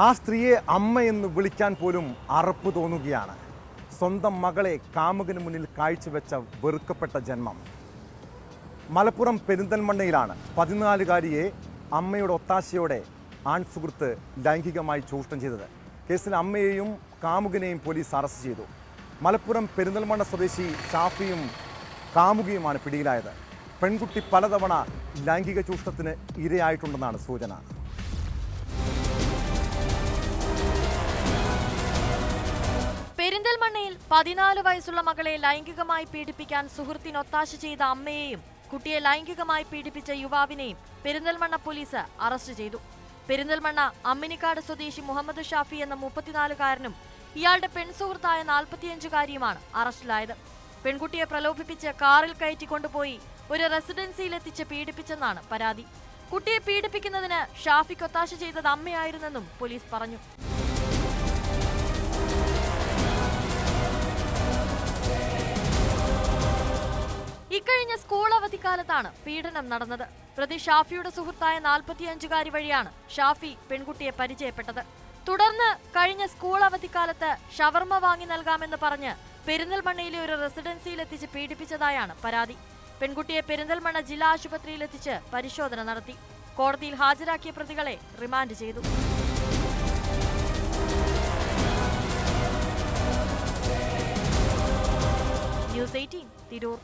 ആ സ്ത്രീയെ അമ്മയെന്ന് വിളിക്കാൻ പോലും അറപ്പ് തോന്നുകയാണ്. സ്വന്തം മകളെ കാമുകന് മുന്നിൽ കാഴ്ചവെച്ച വെറുക്കപ്പെട്ട ജന്മം. മലപ്പുറം പെരിന്തൽമണ്ണയിലാണ് 14-കാരിയെ അമ്മയുടെ ഒത്താശയോടെ ആൺസുഹൃത്ത് ലൈംഗികമായി ചൂഷണം ചെയ്തത്. കേസിൽ അമ്മയെയും കാമുകനെയും പോലീസ് അറസ്റ്റ് ചെയ്തു. മലപ്പുറം പെരിന്തൽമണ്ണ സ്വദേശി ഷാഫിയും കാമുകിയുമാണ് പിടിയിലായത്. പെൺകുട്ടി പലതവണ ലൈംഗിക ചൂഷണത്തിന് ഇരയായിട്ടുണ്ടെന്നാണ് സൂചന. പെരിന്തൽമണ്ണയിൽ 14 വയസ്സുള്ള മകളെ ലൈംഗികമായി പീഡിപ്പിക്കാൻ സുഹൃത്തിന് ഒത്താശ ചെയ്ത അമ്മയെയും കുട്ടിയെ ലൈംഗികമായി പീഡിപ്പിച്ച യുവാവിനെയും പെരിന്തൽമണ്ണ പോലീസ് അറസ്റ്റ് ചെയ്തു. പെരിന്തൽമണ്ണ അമ്മിനിക്കാട് സ്വദേശി മുഹമ്മദ് ഷാഫി എന്ന 34-കാരനും ഇയാളുടെ പെൺസുഹൃത്തായ 45-കാരിയുമാണ് അറസ്റ്റിലായത്. പെൺകുട്ടിയെ പ്രലോഭിപ്പിച്ച് കാറിൽ കയറ്റിക്കൊണ്ടുപോയി ഒരു റെസിഡൻസിയിലെത്തിച്ച് പീഡിപ്പിച്ചെന്നാണ് പരാതി. കുട്ടിയെ പീഡിപ്പിക്കുന്നതിന് ഷാഫിക്ക് ഒത്താശ ചെയ്തത് അമ്മയായിരുന്നെന്നും പോലീസ് പറഞ്ഞു. ഇക്കഴിഞ്ഞ സ്കൂൾ അവധിക്കാലത്താണ് പീഡനം നടന്നത്. പ്രതി ഷാഫിയുടെ സുഹൃത്തായ 45-കാരി വഴിയാണ് ഷാഫി പെൺകുട്ടിയെ പരിചയപ്പെട്ടത്. തുടർന്ന് കഴിഞ്ഞ സ്കൂൾ അവധിക്കാലത്ത് ഷവർമ വാങ്ങി നൽകാമെന്ന് പറഞ്ഞ് പെരിന്തൽമണ്ണയിലെ ഒരു റെസിഡൻസിയിലെത്തിച്ച് പീഡിപ്പിച്ചതായാണ് പരാതി. പെൺകുട്ടിയെ പെരിന്തൽമണ്ണ ജില്ലാ ആശുപത്രിയിലെത്തിച്ച് പരിശോധന നടത്തി. കോടതിയിൽ ഹാജരാക്കിയ പ്രതികളെ റിമാൻഡ് ചെയ്തു. ന്യൂസ് 18 തിരൂർ.